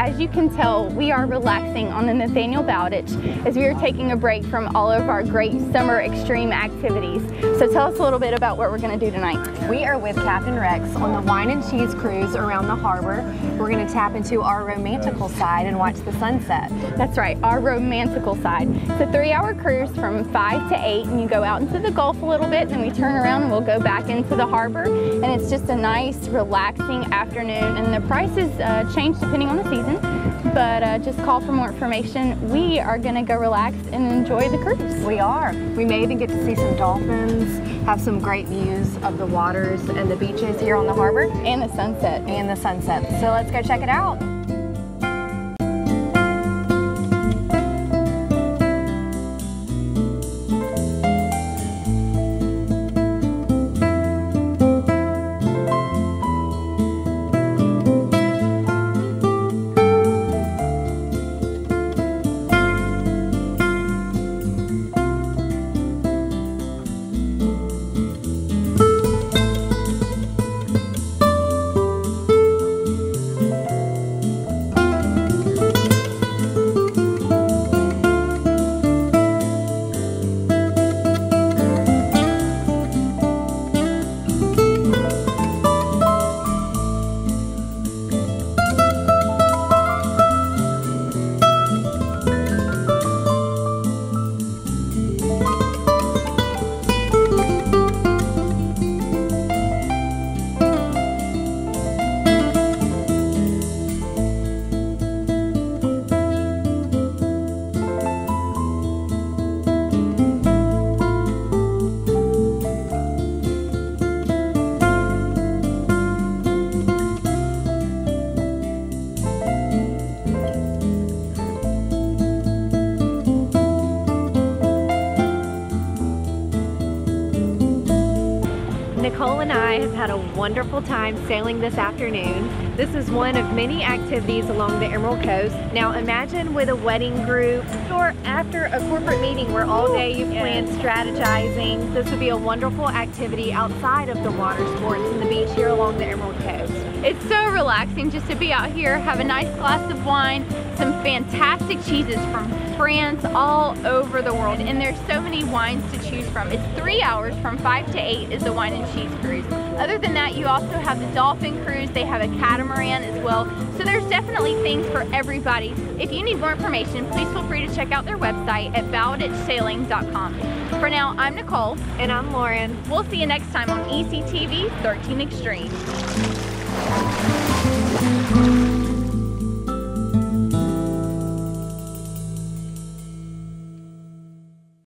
as you can tell, we are relaxing on the Nathaniel Bowditch as we are taking a break from all of our great summer extreme activities. So tell us a little bit about what we're going to do tonight. We are with Captain Rex on the wine and cheese cruise around the harbor. We're going to tap into our romantical side and watch the sunset. That's right, our romantical side. It's a 3-hour cruise from 5 to 8, and you go out into the Gulf a little bit, then we turn around and we'll go back into the harbor, and it's just a nice, relaxing afternoon, and the prices change depending on the season, but just call for more information. We are going to go relax and enjoy the cruise. We are. We may even get to see some dolphins, have some great views of the waters and the beaches here on the harbor. And the sunset. And the sunset. So let's go check it out. Nicole and I have had a wonderful time sailing this afternoon. This is one of many activities along the Emerald Coast. Now imagine with a wedding group or after a corporate meeting where all day you plan strategizing. This would be a wonderful activity outside of the water sports and the beach here along the Emerald Coast. It's so relaxing just to be out here, have a nice glass of wine, some fantastic cheeses from France all over the world, and there's so many wines to choose from. It's 3 hours from 5 to 8 is the wine and cheese cruise. Other than that, you also have the dolphin cruise. They have a catamaran as well. So there's definitely things for everybody. If you need more information, please feel free to check out their website at bowditchsailing.com. For now, I'm Nicole. And I'm Lauren. We'll see you next time on ECTV 13 Extreme.